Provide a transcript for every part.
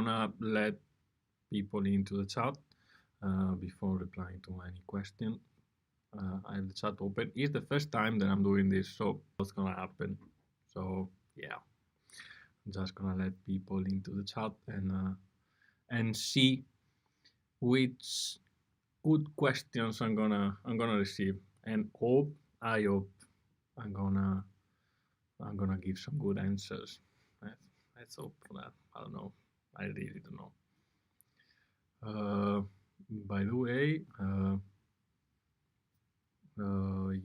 gonna let people into the chat before replying to any question. I have the chat open. It's the first time that I'm doing this, so what's gonna happen? So yeah, I'm just gonna let people into the chat and see which good questions I'm gonna receive, and I hope I'm gonna give some good answers. Let's hope for that. I don't know. I really don't know. By the way,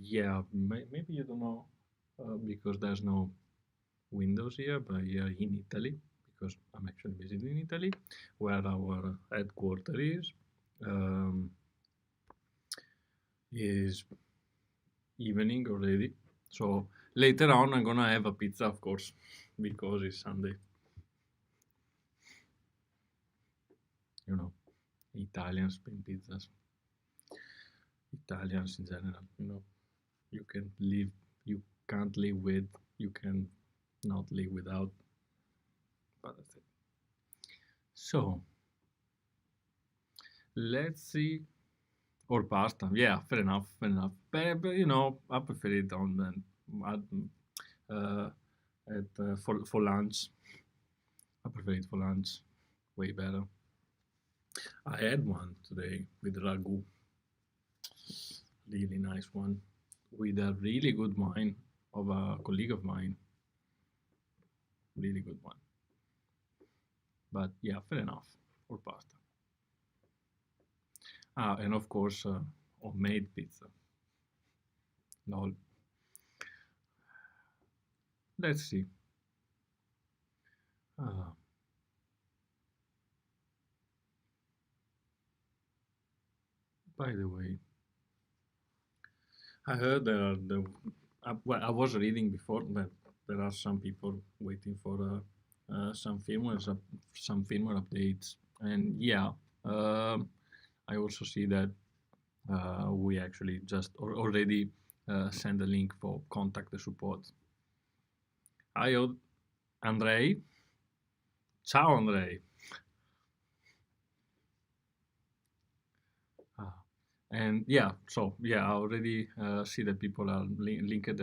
yeah, maybe you don't know because there's no windows here, but here in Italy, because I'm actually visiting Italy, where our headquarters is evening already. So later on, I'm gonna have a pizza, of course, because it's Sunday. You know, Italians spin pizzas. Italians in general, you know, you can't live with, you can not live without, but that's it. So let's see, or pasta, yeah, fair enough. But you know, I prefer it on for lunch. I prefer it for lunch, way better. I had one today with ragu, really nice one, with a really good wine of a colleague of mine. Really good one. But yeah, fair enough, or pasta. And of course, homemade pizza. Lol. Let's see. By the way, I heard well, I was reading before that there are some people waiting for some firmware updates, and yeah, I also see that we actually just already send a link for contact the support. Hi, Andrei. Ciao, Andrei. And yeah, so yeah, I already see that people are linked.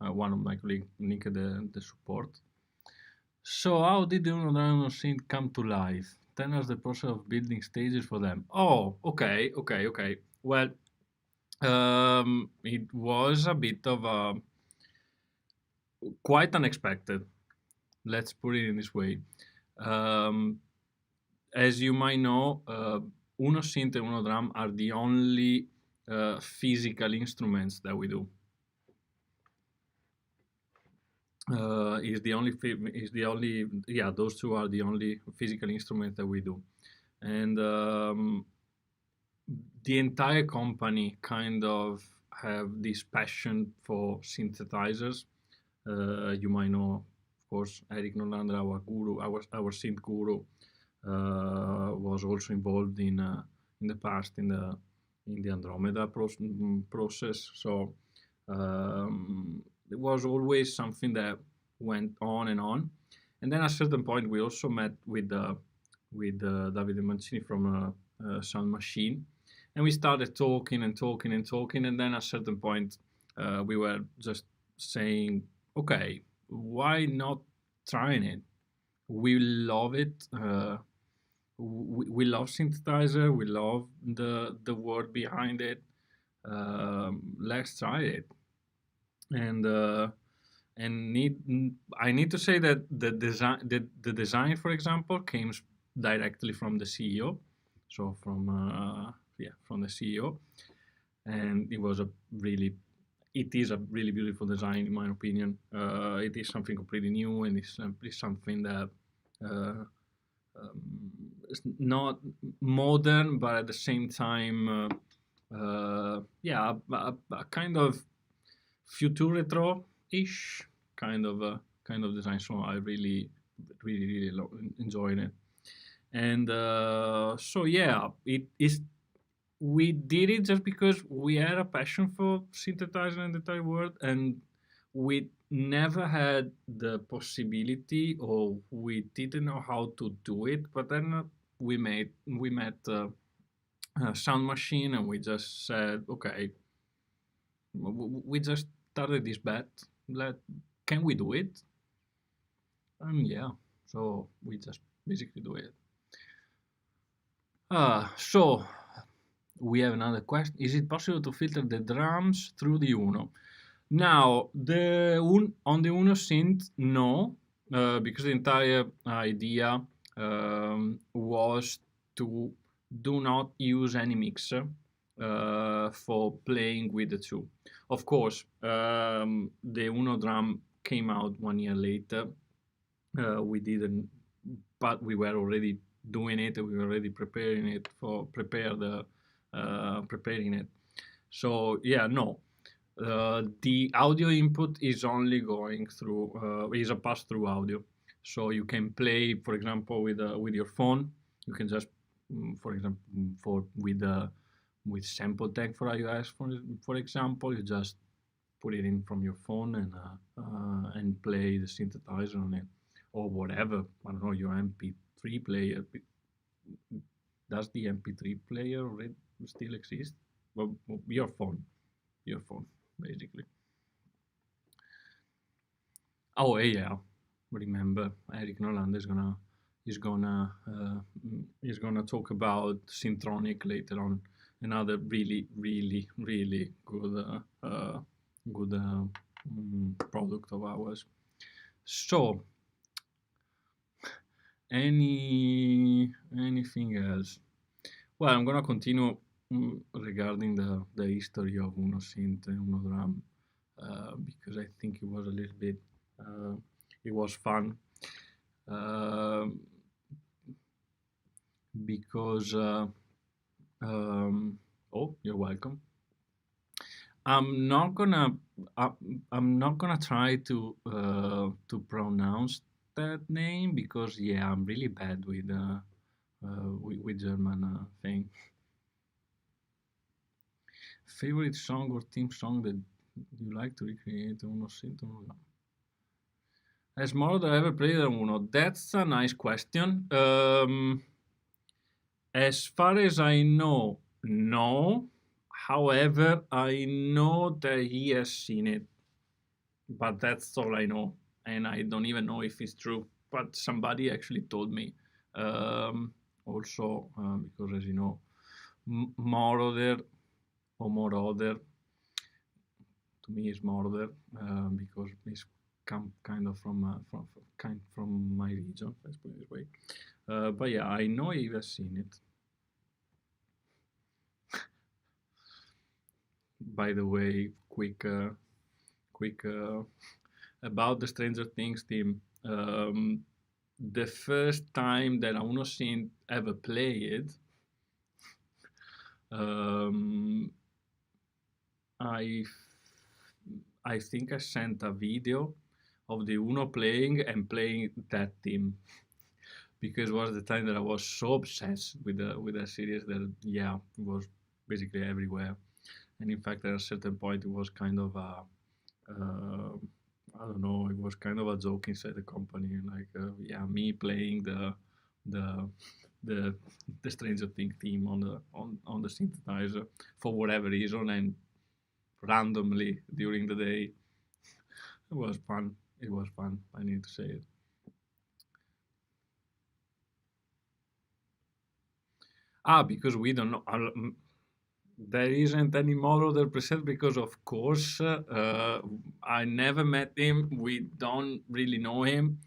One of my colleagues linked the support. So how did the Unodrino Synth come to life? Tell us the process of building stages for them. Oh, okay. Well, it was a bit of a quite unexpected. Let's put it in this way. As you might know, Unosynth and Unodrum are the only physical instruments that we do. Yeah, those two are the only physical instruments that we do. And the entire company kind of have this passion for synthesizers. You might know, of course, Eric Nolander, our guru, our synth guru, was also involved in the past in the Andromeda process. So it was always something that went on and on. And then at a certain point, we also met with Davide Mancini from Sound Machine, and we started talking. And then at a certain point, we were just saying, okay, why not trying it? We love it. We love synthesizer. We love the word behind it. Let's try it. And I need to say that the design, for example, came directly from the CEO. So from the CEO, and it is a really beautiful design in my opinion. It is something completely new, and it's something that it's not modern, but at the same time, a kind of future retro-ish kind of design. So I really enjoyed it. And so yeah, it is. We did it just because we had a passion for synthesizing in the entire world, and we never had the possibility, or we didn't know how to do it. But then we met a sound machine, and we just said, okay, we just started this bet. Can we do it? And yeah, so we just basically do it. So we have another question. Is it possible to filter the drums through the Uno? Now, on the Uno synth, no, because the entire idea was to do not use any mixer for playing with the two. Of course, the Uno drum came out 1 year later. We didn't, but we were already doing it. We were already preparing it. So yeah, no. The audio input is only going through is a pass-through audio, so you can play, for example, with your phone. You can just, for example, with sample tag for iOS, for example, you just put it in from your phone and play the synthesizer on it, or whatever. I don't know, your MP3 player. Does the MP3 player still exist? Well, your phone, basically. Oh yeah, remember Eric Noland is gonna talk about Syntronic later on. Another really good product of ours. So anything else? Well, I'm gonna continue regarding the history of Uno Synth and Uno Drum, because I think it was a little bit it was fun, because oh, you're welcome. I'm not gonna try to pronounce that name, because yeah, I'm really bad with German thing. Favorite song or theme song that you like to recreate? Uno Synth? Has Moroder ever played on Uno? That's a nice question. As far as I know, no. However, I know that he has seen it, but that's all I know, and I don't even know if it's true. But somebody actually told me. Also, because as you know, Moroder or Moroder to me is Moroder, because it's kind of from my region. Let's put it this way. But yeah, I know he has seen it. By the way, quick about the Stranger Things team. The first time that Uno Synth ever played, I think I sent a video of the Uno playing and playing that team, because it was the time that I was so obsessed with the series that yeah, it was basically everywhere. And in fact, at a certain point, it was kind of a I don't know, it was kind of a joke inside the company, like yeah, me playing the Stranger Things theme on the synthesizer for whatever reason, and randomly during the day. It was fun. It was fun. I need to say it. Because we don't know. There isn't any more other present, because of course I never met him. We don't really know him.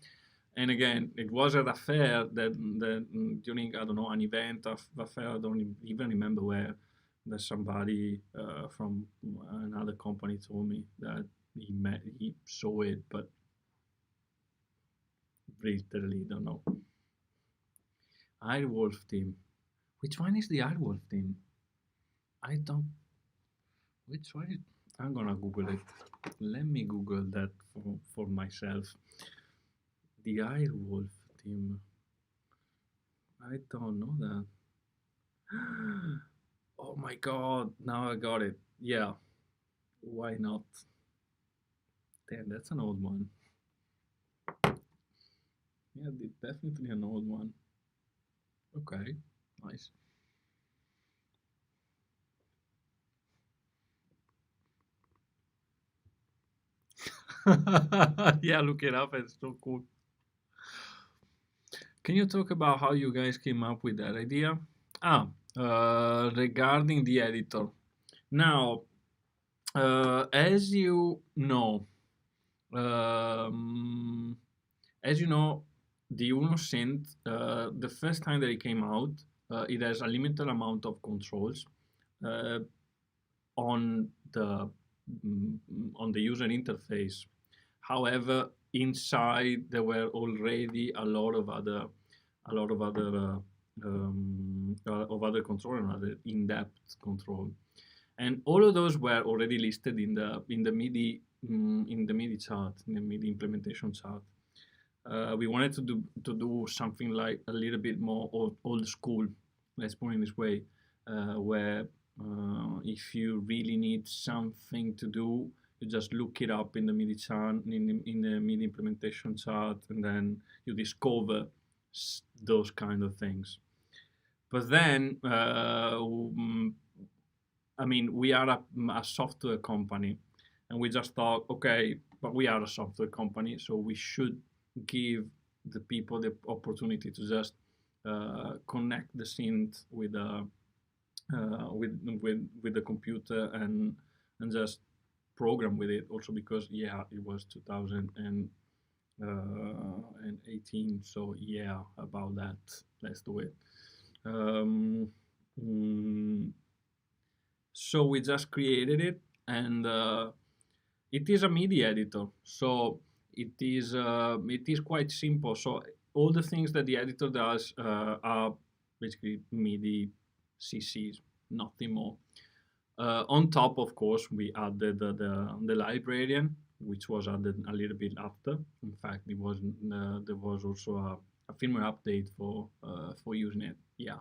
And again, it was at a fair that during, I don't know, an event of a fair, I don't even remember where, that somebody from another company told me that he saw it, but literally don't know. Airwolf team. Which one is the Airwolf team? I don't. Which one is? I'm gonna Google it. Let me Google that for myself. The Airwolf team. I don't know that. Oh my god! Now I got it. Yeah. Why not? Damn, that's an old one. Yeah, definitely an old one. Okay, nice. Yeah, look it up. It's so cool. Can you talk about how you guys came up with that idea? Regarding the editor. Now, as you know, um, the Uno Synth, the first time that it came out, it has a limited amount of controls uh, on the on the user interface. However, inside there were already a lot of other control and other in-depth control, and all of those were already listed in the MIDI in the MIDI chart, in the MIDI implementation chart. We wanted to do something like a little bit more old school, let's put it this way, where if you really need something to do, you just look it up in the MIDI chart, in the MIDI implementation chart, and then you discover those kind of things. But then, I mean, we are a software company, and we just thought, okay, but we are a software company, so we should give the people the opportunity to just connect the synth with the computer and just program with it. Also because yeah, it was 2018, so yeah, about that. Let's do it. So we just created it, and it is a MIDI editor. So it is quite simple. So all the things that the editor does are basically MIDI CCs, nothing more. On top, of course, we added the librarian, which was added a little bit after. In fact, there was also a firmware update for using it. Yeah,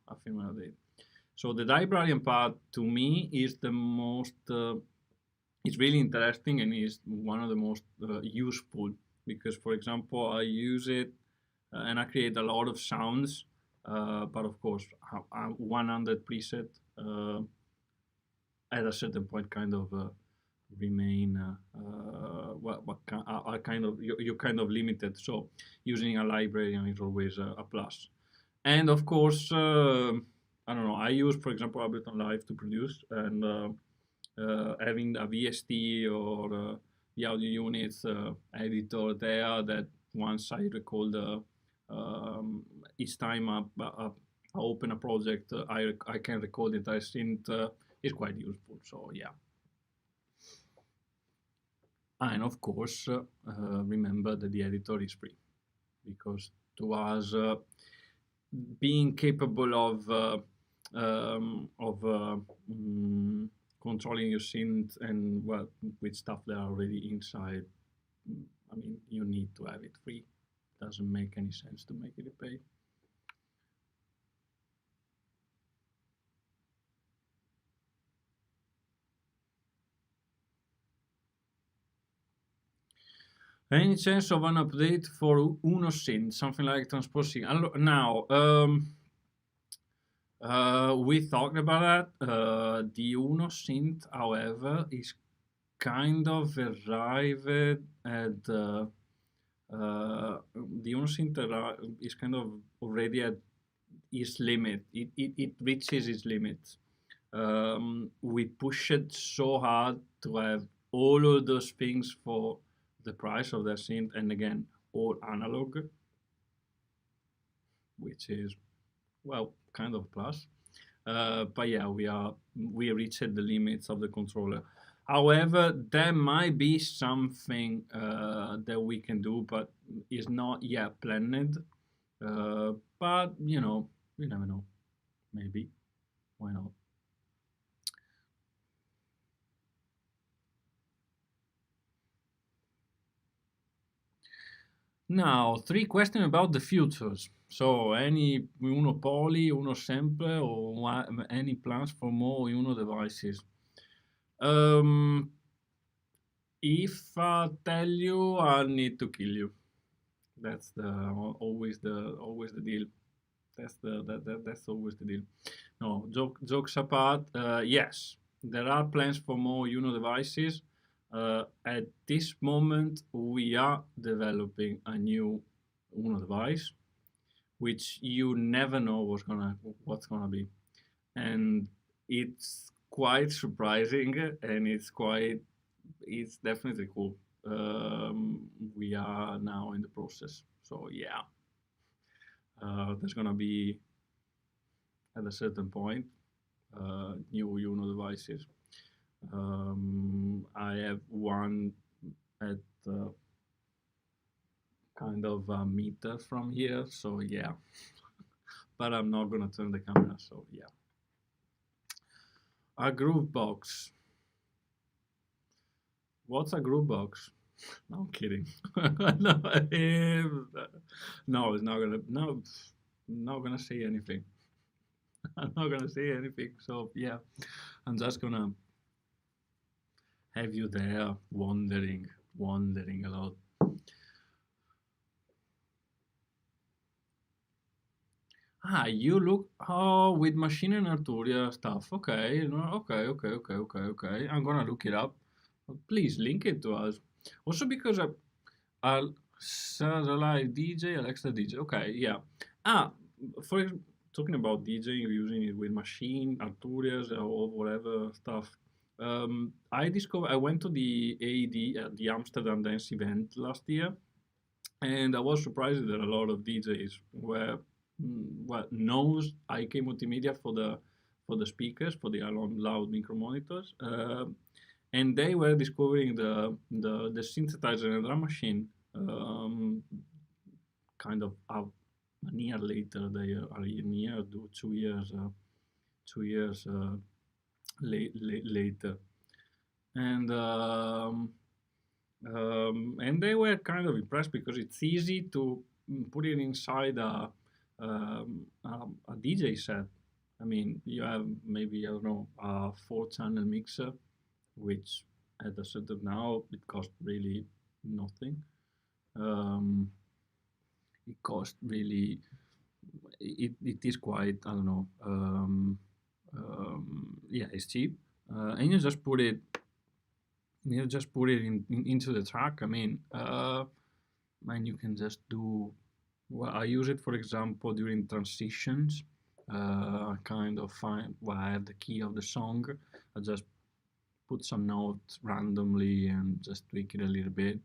a firmware update. So the librarian part to me is the most. It's really interesting and is one of the most useful because, for example, I use it and I create a lot of sounds, but of course, 100 preset at a certain point kind of remain are kind of you're kind of limited. So using a librarian is always a plus. And of course, I don't know. I use, for example, Ableton Live to produce, and having a VST or the audio units editor there that once I record each time I open a project, I can record the entire synth is quite useful. So yeah. And of course, remember that the editor is free because to us, being capable of controlling your synth and well with stuff that are already inside, I mean, you need to have it free. Doesn't make any sense to make it a pay. Any chance of an update for Uno Synth, something like transposing? Now, we talked about that. The Uno Synth, however, is kind of arrived at the Uno Synth is kind of already at its limit. It reaches its limit. We push it so hard to have all of those things for the price of their synth, and again, all analog, which is, well, kind of plus. But yeah, we reached the limits of the controller. However, there might be something that we can do, but is not yet planned. But you know, we never know. Maybe, why not? Now, 3 questions about the futures. So, any Uno Poly, Uno Sampler, or any plans for more Uno devices? If I tell you, I need to kill you. That's always the deal. That's always the deal. No, jokes apart. Yes, there are plans for more Uno devices. At this moment, we are developing a new Uno device, which you never know what's gonna be, and it's quite surprising, and it's definitely cool. We are now in the process, so yeah, there's gonna be at a certain point new Uno devices. I have one at kind of a meter from here, so yeah. But I'm not gonna turn the camera, so yeah. A groove box. What's a groove box? No, I'm kidding. No, no, it's not gonna. No, I'm not gonna say anything. I'm not gonna say anything. So yeah, I'm just gonna have you there wondering a lot. Ah, you look with machine and Arturia stuff. Okay, okay. I'm gonna look it up. Please link it to us. Also because I'll Live DJ, Alexa DJ. Okay, yeah. Ah, for talking about DJing, using it with machine, Arturias, or whatever stuff. I went to the AED, the Amsterdam Dance event last year, and I was surprised that a lot of DJs were knows IK multimedia for the speakers, for the loud micro monitors, and they were discovering the synthesizer and drum machine kind of a year later. They are a year, 2 years, 2 years later, and and they were kind of impressed because it's easy to put it inside a DJ set. I mean, you have maybe, I don't know, a 4-channel mixer, which at a certain now it costs really nothing. It costs really, it is quite, I don't know, yeah, it's cheap, and you just put it into the track. I mean, and you can just do. Well, I use it, for example, during transitions. I kind of find I have the key of the song. I just put some notes randomly and just tweak it a little bit.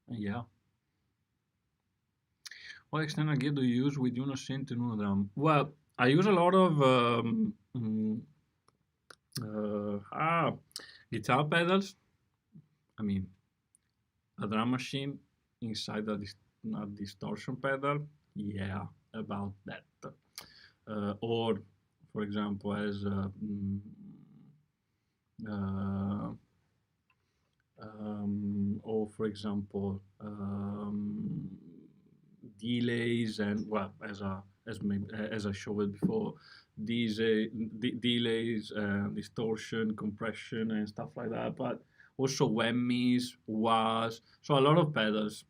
Yeah. What external gear do you use with Uno Synth and Uno Drum? Well, I use a lot of guitar pedals. I mean, a drum machine inside a distortion pedal. Yeah, about that. Or, for example, as or for example, delays and well, as I showed before, these delays, distortion, compression, and stuff like that. But also whammies, wahs, so a lot of pedals.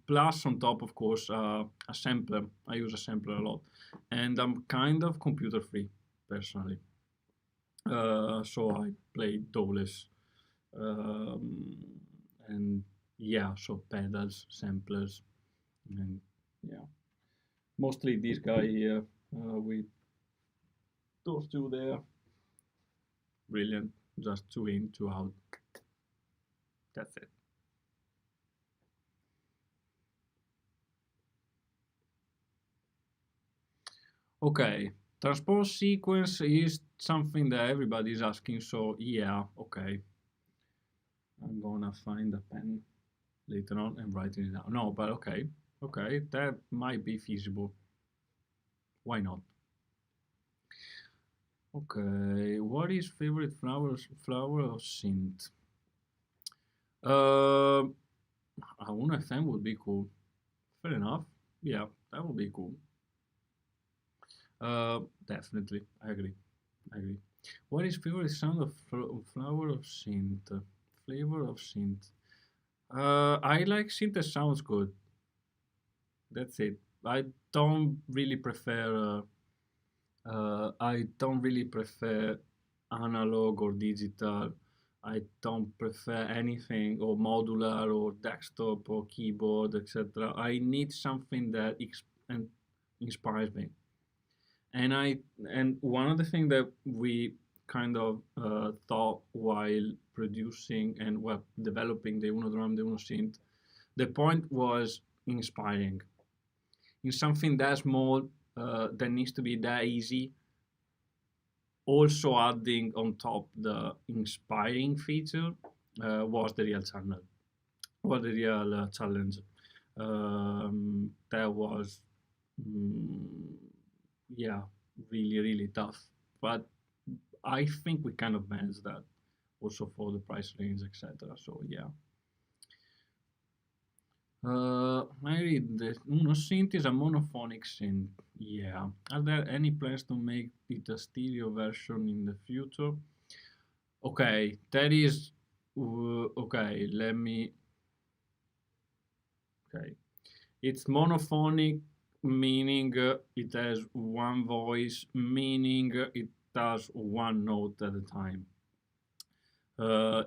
Plus, on top, of course, a sampler. I use a sampler a lot, and I'm kind of computer free personally. So I play doubles, and yeah, so pedals, samplers, and yeah, mostly this guy here with those two there. Brilliant, just 2 in, 2 out. That's it. Okay, transport sequence is something that everybody is asking, so yeah, okay. I'm gonna find a pen later on and write it down. No, but okay, that might be feasible. Why not? Okay, what is favorite flower of synth? A 1FM would be cool. Fair enough. Yeah, that would be cool. Definitely, I agree. What is favorite sound of flower of synth? flavor of synth. I like synth that sounds good. That's it. I don't really prefer. I don't really prefer analog or digital. I don't prefer anything or modular or desktop or keyboard, etc. I need something that inspires me. And one of the things that we kind of thought while producing and well developing the Uno drum, the Uno synth, the point was inspiring in something that small, that needs to be that easy. Also adding on top the inspiring feature was the real channel, was the real challenge. That was, mm, yeah, really tough. But I think we kind of managed that also for the price range, etc. So yeah. I read the Uno synth is a monophonic synth. Yeah. Are there any plans to make it a stereo version in the future? Okay, that is okay. Let me. Okay, it's monophonic, meaning it has one voice, meaning it does one note at a time.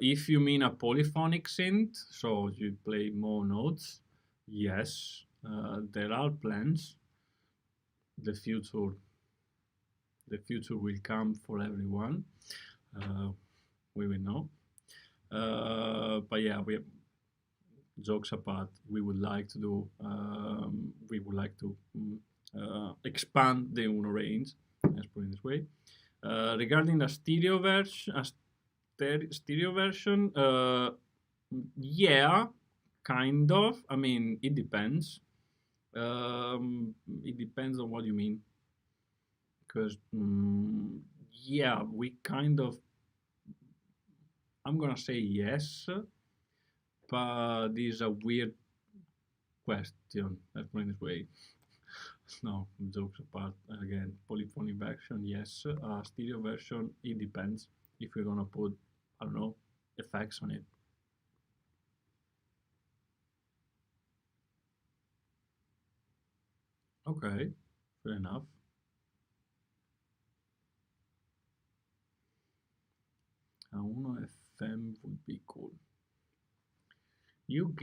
If you mean a polyphonic synth, so you play more notes, yes, there are plans. The future, the future will come for everyone. We will know. But yeah, we jokes apart. We would like to do. We would like to expand the Uno range. Let's put it this way. Regarding the stereo version, stereo version, yeah, kind of. I mean, it depends. It depends on what you mean. Because, yeah, we kind of. I'm gonna say yes, but this is a weird question. Let's put it this way. No, jokes apart. Again, polyphonic version, yes. Stereo version, it depends. If you're gonna put, I don't know, effects on it. Okay, fair enough. Uno FM would be cool. You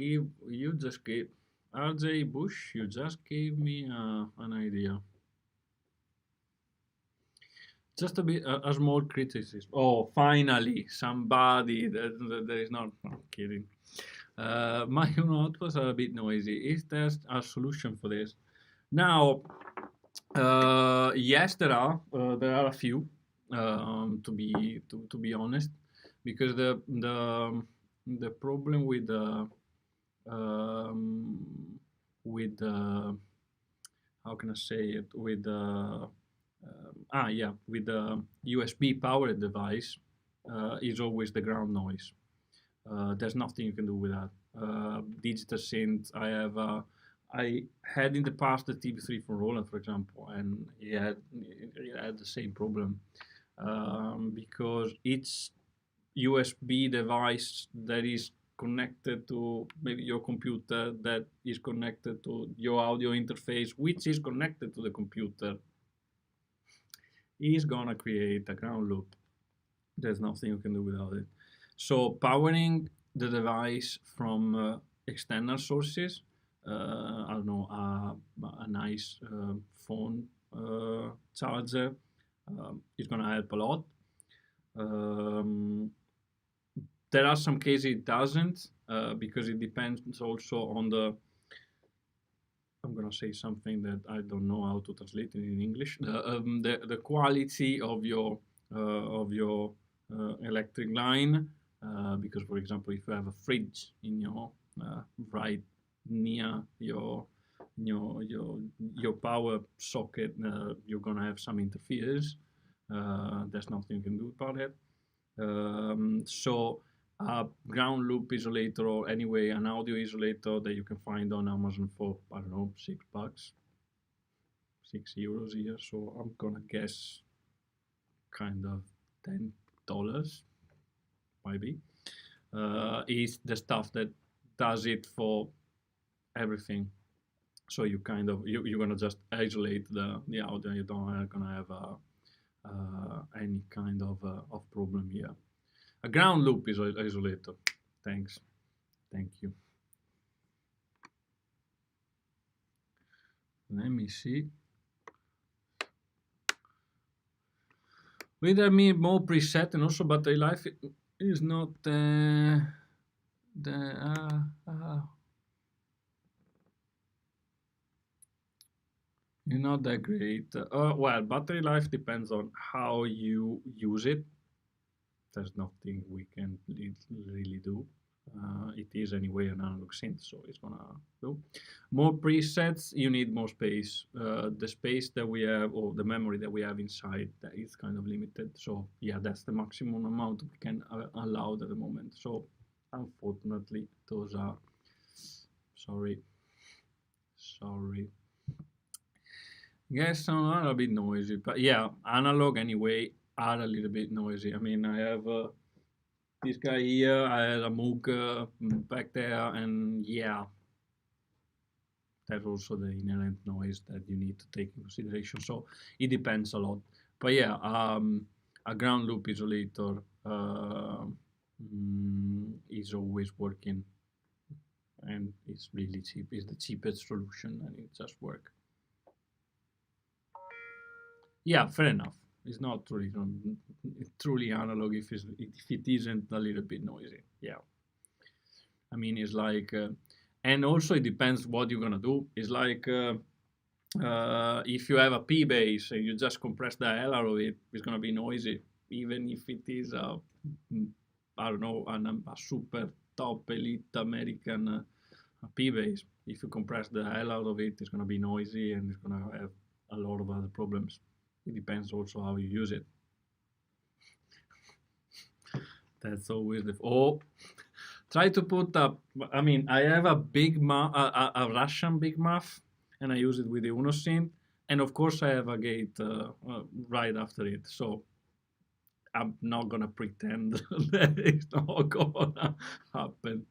just gave, RJ Bush, you just gave me an idea. Just a bit, a small criticism. Oh, finally, somebody that is not, I'm kidding. My Uno outputs are a bit noisy. Is there a solution for this? Now, yes, there are. There are a few, to be honest, because the problem with the how can I say it with the with the USB powered device is always the ground noise. There's nothing you can do with that. Digital synth, I had in the past the TB3 from Roland, for example, and it had the same problem because each USB device that is connected to maybe your computer, that is connected to your audio interface, which is connected to the computer, is gonna create a ground loop. There's nothing you can do without it. So powering the device from external sources, I don't know, a nice phone charger is gonna help a lot. There are some cases it doesn't because it depends also on the. I'm gonna say something that I don't know how to translate it in English. The quality of your electric line, because for example, if you have a fridge in your right near your power socket, you're gonna have some interference. There's nothing you can do about it. So a ground loop isolator, or anyway an audio isolator that you can find on Amazon for, I don't know, $6, €6 here. So I'm gonna guess kind of $10 maybe. is the stuff that does it for everything. So you kind of you're gonna just isolate the audio. You don't gonna have any kind of problem here. A ground loop is isolator. Thanks. Thank you. Let me see. With more preset and also battery life is not not that great. Well, battery life depends on how you use it. There's nothing we can really do. It is anyway an analog synth, so it's gonna do. More presets, you need more space. The space that we have, or the memory that we have inside, that is kind of limited. So yeah, that's the maximum amount we can allow at the moment. So unfortunately, those are, sorry. Yes, some are a bit noisy, but yeah, analog anyway are a little bit noisy. I mean, I have this guy here, I had a Moog back there, and yeah, there's also the inherent noise that you need to take in consideration. So it depends a lot. But yeah, a ground loop isolator is always working, and it's really cheap. It's the cheapest solution, and it just works. Yeah, fair enough. It's not truly analog if it isn't a little bit noisy. Yeah. I mean, it's like, and also it depends what you're gonna do. It's like if you have a P bass and you just compress the hell out of it, it's gonna be noisy, even if it is I don't know, a super top elite American P bass. If you compress the hell out of it, it's gonna be noisy and it's gonna have a lot of other problems. It depends also how you use it. That's always try to put up. I mean, I have a big a Russian big muff, and I use it with the Uno synth, and of course I have a gate right after it. So I'm not gonna pretend that it's not gonna happen.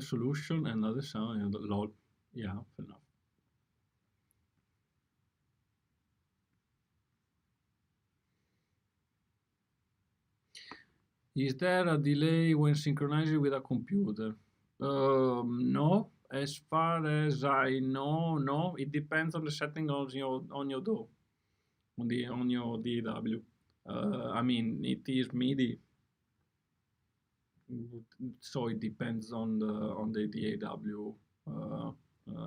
Solution, another sound, and lol. Yeah, fair enough. Is there a delay when synchronizing with a computer? No, as far as I know, no. It depends on the setting on your DAW, on your DAW. I mean, it is MIDI, so it depends on the DAW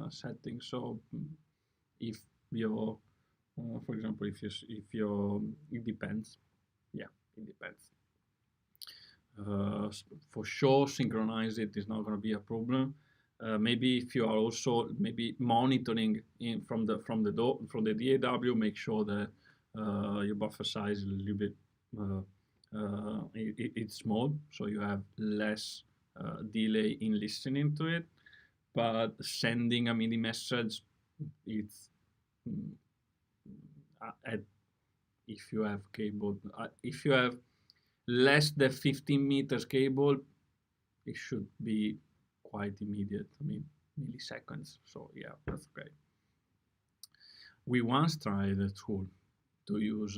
setting. So if your, for example, if your, it depends. Yeah, it depends. For sure, synchronize it is not going to be a problem. Maybe if you are also maybe monitoring from the DAW, make sure that your buffer size is a little bit it's small, so you have less delay in listening to it. But sending a MIDI message, it's if you have cable, if you have less than 15 meters cable, it should be quite immediate. I mean, milliseconds. So yeah, that's great. We once tried at school to use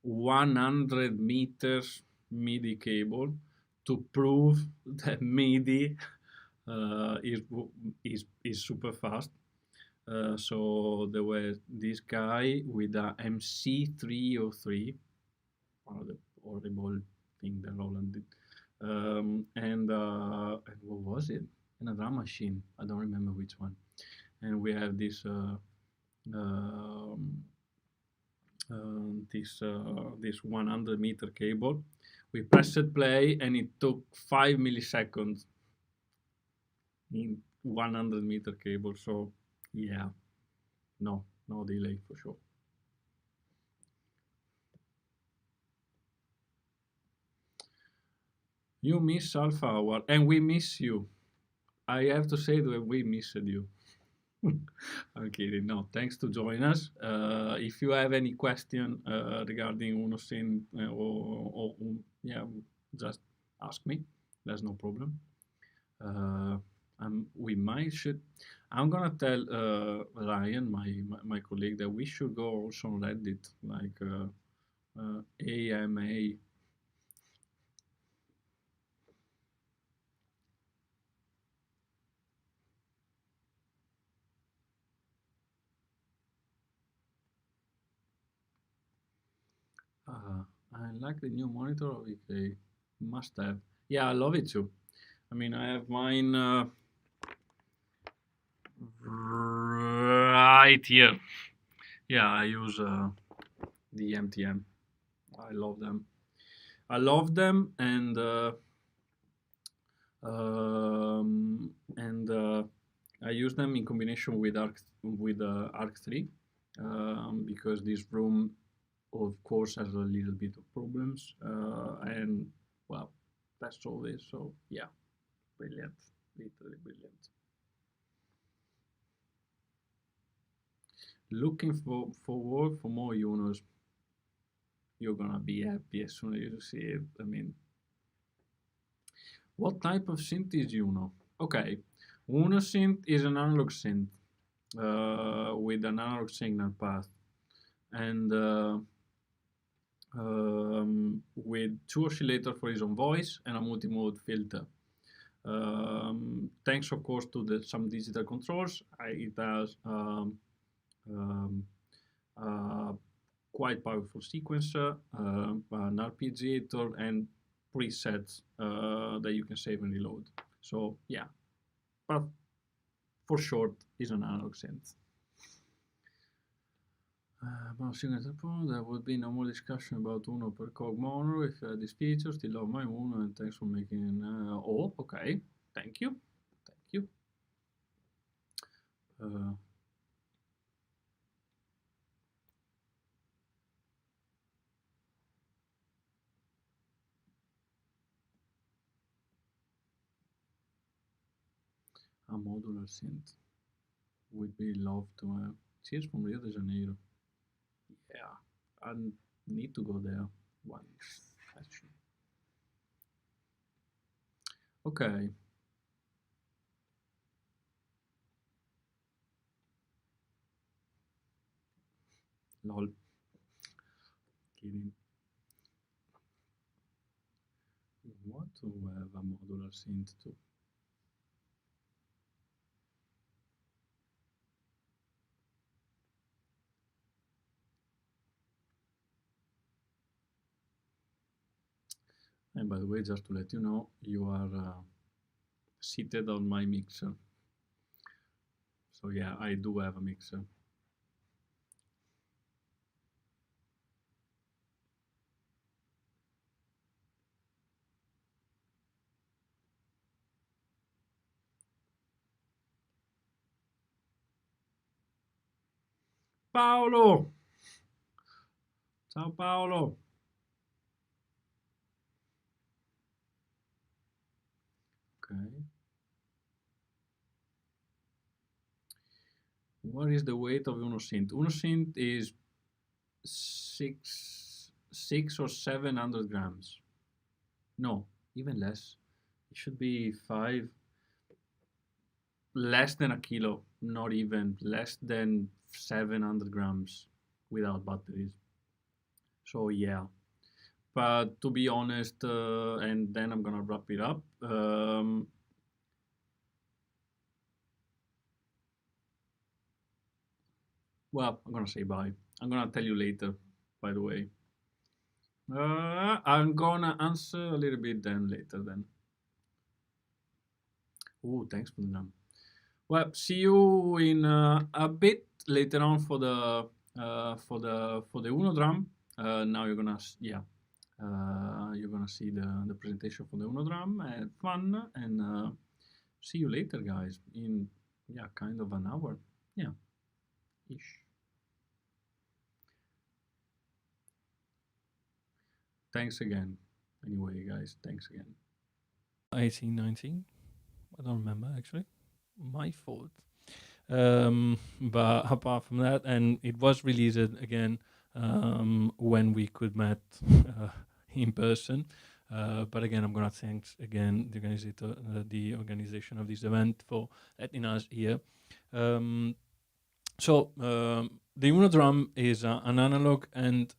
100 meters MIDI cable to prove that MIDI is super fast. So there was this guy with a MC303, one of the horrible thing that Roland did. And what was it? And a drum machine. I don't remember which one. And we have this this 100 meter cable. We pressed play, and it took 5 milliseconds in 100 meter cable. So yeah, no delay for sure. You miss Alpha Hour, and we miss you. I have to say that we missed you. I'm kidding. No, thanks to join us. If you have any question regarding UnoSynth or yeah, just ask me. There's no problem. We might should. I'm gonna tell Ryan, my colleague, that we should go also on Reddit, like AMA. I like the new monitor. Okay, must have. Yeah, I love it too. I mean, I have mine right here. Yeah, I use the MTM. I love them. I love them, and I use them in combination with Arc 3 because this room, of course, has a little bit of problems, and well, that's all it is. So yeah, brilliant, literally brilliant. Looking forward for more Unos. You're gonna be happy as soon as you see it. I mean, what type of synth is Uno? Okay, Uno synth is an analog synth with an analog signal path and with two oscillators for his own voice and a multimode filter. Thanks, of course, to some digital controls, it has quite powerful sequencer, an arpeggiator, and presets that you can save and reload. So yeah, but for short, is an analog synth. There would be no more discussion about Uno per cog mono if you had this feature. Still love my Uno and thanks for making. Oh, okay. Thank you. Thank you. A modular synth. Would be love to have. Cheers from Rio de Janeiro. Yeah, I need to go there once. Actually. Okay. Lol. Kidding. What to have a modular synth too? And by the way, just to let you know, you are seated on my mixer. So yeah, I do have a mixer. Paolo! Ciao Paolo! Okay. What is the weight of UnoSynth? UnoSynth is 6 or 700 grams. No, even less. It should be 5, less than a kilo, not even, less than 700 grams without batteries. So yeah, but to be honest, and then I'm gonna wrap it up. Well, I'm gonna say bye. I'm gonna tell you later, by the way. I'm gonna answer a little bit then later then. Oh, thanks for the drum. Well, see you in a bit later on for the Uno drum. Now you're gonna see the presentation for the Uno drum. Fun and see you later, guys. In kind of an hour. Yeah, ish. Thanks again. Anyway, guys, thanks again. 18, 19. I don't remember actually. My fault. But apart from that, and it was released again when we could meet in person. But again, I'm gonna thank again the organization of this event for letting us here. The Uno drum is an analog and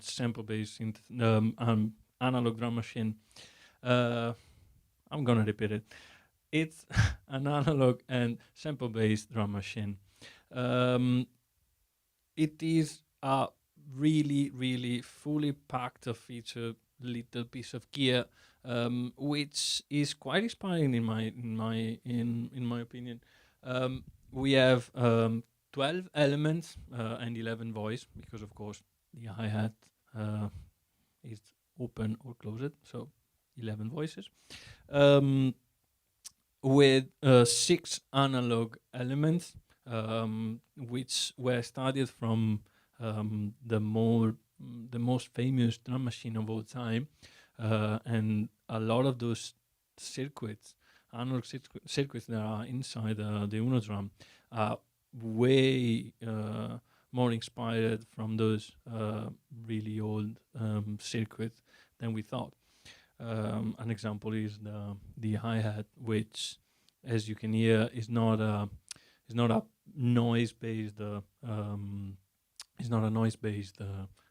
sample-based analog drum machine. I'm gonna repeat it. It's an analog and sample-based drum machine. It is a really, really fully packed of feature little piece of gear, which is quite inspiring in my opinion. We have 12 elements and 11 voice, because of course the hi-hat is open or closed, so 11 voices. With 6 analog elements, which were studied from the most famous drum machine of all time, and a lot of those circuits, analog circuits that are inside the Uno drum, are way more inspired from those really old circuits than we thought. An example is the hi-hat, which, as you can hear, is not a noise-based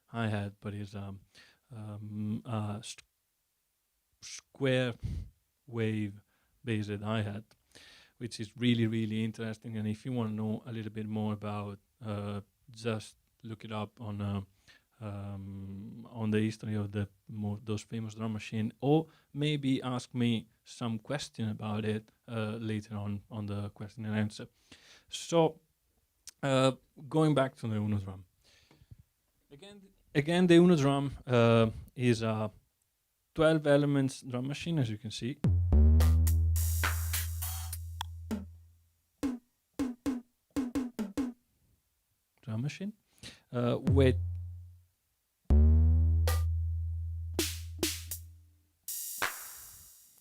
hi-hat, but is a square wave-based hi-hat, which is really, really interesting. And if you want to know a little bit more about, just look it up on the history of those famous drum machine, or maybe ask me some question about it later on the question and answer. So going back to the Uno drum. Again, the Uno drum is a 12 elements drum machine, as you can see. Drum machine with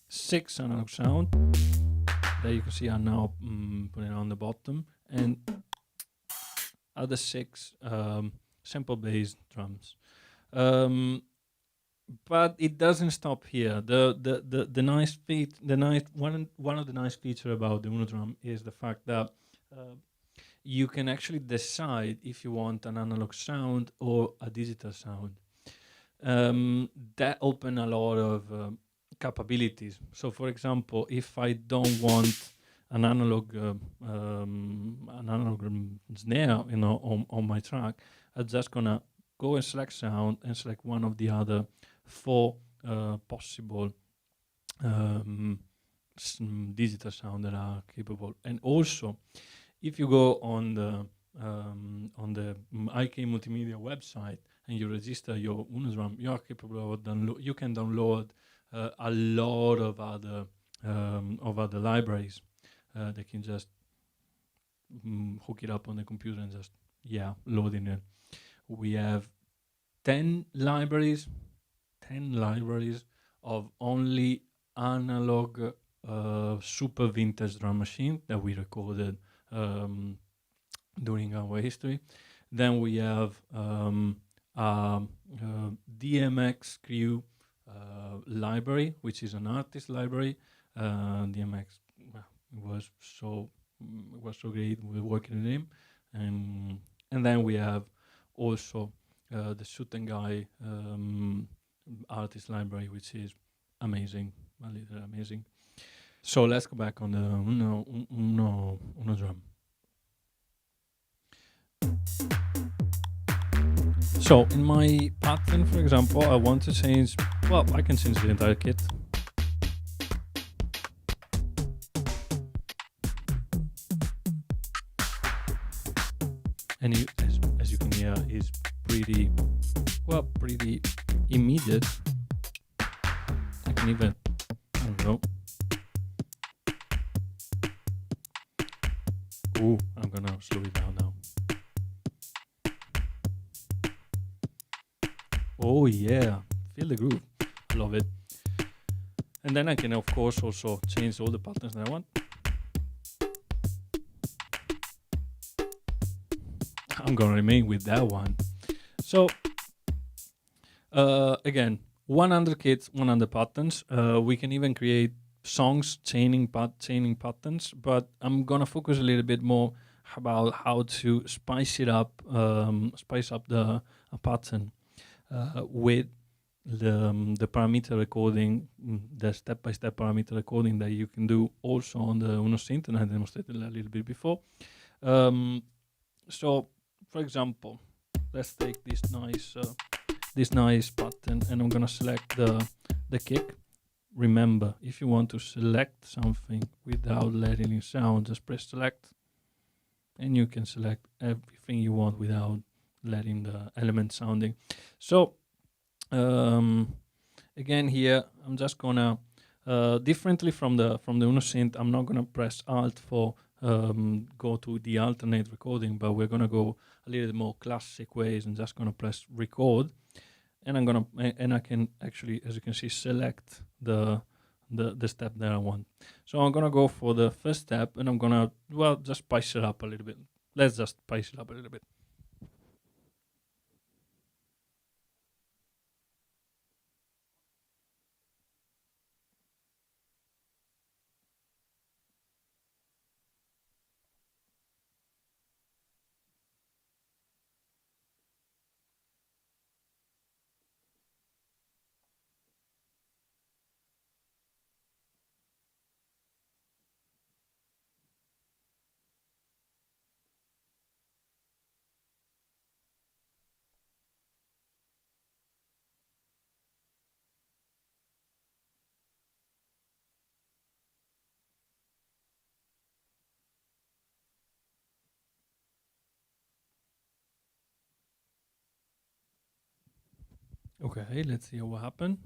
6 analog sound that you can see are now putting on the bottom, and other 6 sample-based drums. But it doesn't stop here. One of the nice feature about the Uno drum is the fact that you can actually decide if you want an analog sound or a digital sound. That open a lot of capabilities. So, for example, if I don't want an analog snare, on my track, I'm just gonna go and select sound and select one of the other 4 possible digital sound that are capable. And also, if you go on the IK Multimedia website and you register your Uno drum, you are capable of you can download a lot of other libraries. They can just hook it up on the computer and just load in it. We have 10 libraries of only analog super vintage drum machine that we recorded during our history. Then we have DMX Crew library, which is an artist library. DMX was so great. We're working with him, and then we have also the Suit and Guy artist library, which is amazing, a little amazing. So let's go back on the Uno drum. So in my pattern, for example, I want to change, I can change the entire kit. And as you can hear, is pretty immediate. I can even, I don't know. Ooh, I'm gonna slow it down now. Oh yeah, feel the groove. Love it. And then I can, of course, also change all the patterns that I want. I'm gonna remain with that one. So again, 100 kits, 100 patterns. We can even create songs chaining patterns, but I'm gonna focus a little bit more about how to spice up the pattern with the parameter recording, the step-by-step parameter recording that you can do also on the Uno Synth, and I demonstrated a little bit before. So, for example, let's take this nice pattern, and I'm gonna select the kick. Remember, if you want to select something without letting it sound, just press select, and you can select everything you want without letting the element sounding. So again, here I'm just gonna differently from the Uno Synth, I'm not gonna press Alt for go to the alternate recording, but we're gonna go a little more classic ways and just gonna press record, and I can actually, as you can see, select the step that I want. So I'm gonna go for the first step, and I'm gonna just spice it up a little bit. Let's just spice it up a little bit. Okay, let's see what happened.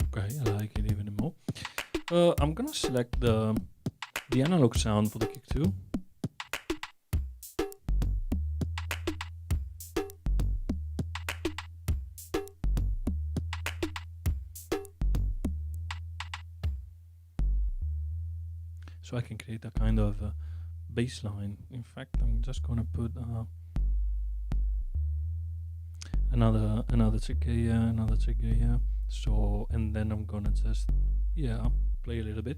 Okay, I like it even more. I'm gonna select the analog sound for the kick too. So I can create a kind of bass line. In fact, I'm just gonna put another check here, another check here. So, and then I'm gonna just play a little bit.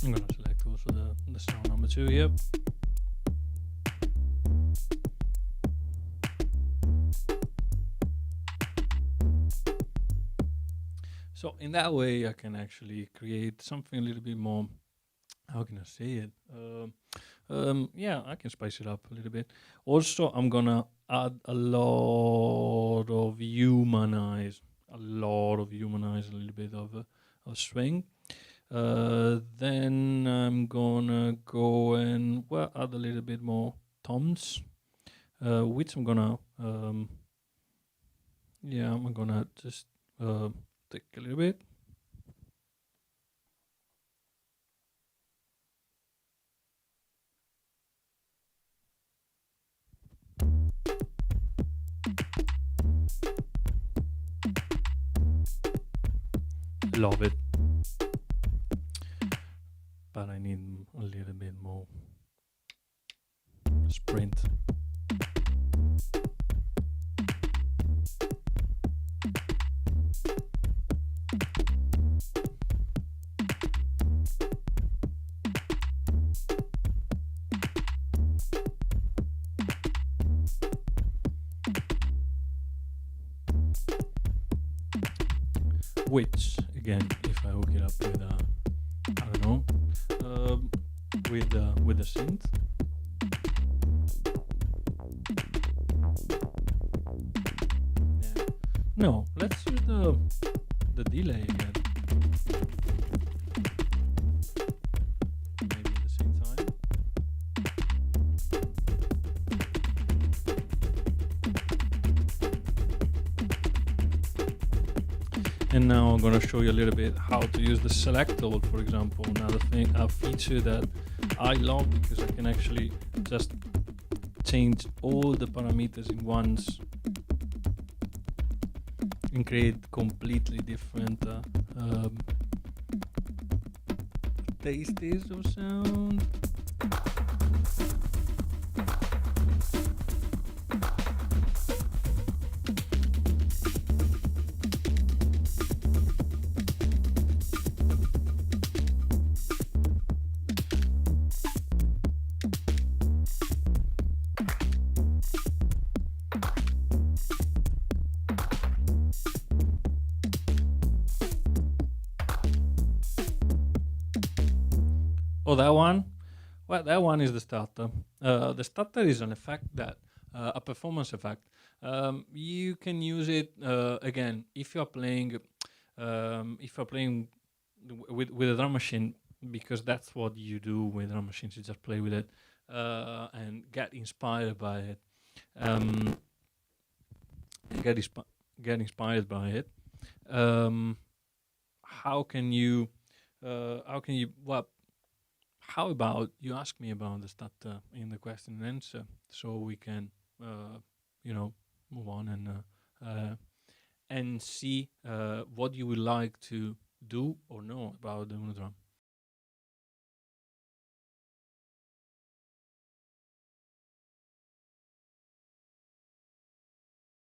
I'm gonna select also the sound number 2 here. So in that way, I can actually create something a little bit more. How can I say it? I can spice it up a little bit. Also, I'm gonna add a lot of humanize, a little bit of swing. Then I'm gonna go and add a little bit more toms, which I'm gonna I'm gonna just take a little bit. Love it, but I need a little bit more sprint. Which again, if I hook it up with I don't know, with the synth, No, let's use the delay again. Maybe at the same time. And now I'm going to show you a little bit how to use the select tool, for example. Another thing, a feature that I love, because I can actually just change all the parameters in once and create completely different tastes of sound. Oh, that one? Well, that one is the starter. The starter is an effect that, a performance effect. You can use it again if you're playing, with a drum machine, because that's what you do with drum machines. You just play with it and get inspired by it. Get inspired by it. How can you? Well, how about you ask me about the starter in the question and answer, so we can, move on and see what you would like to do or know about the Unodrum.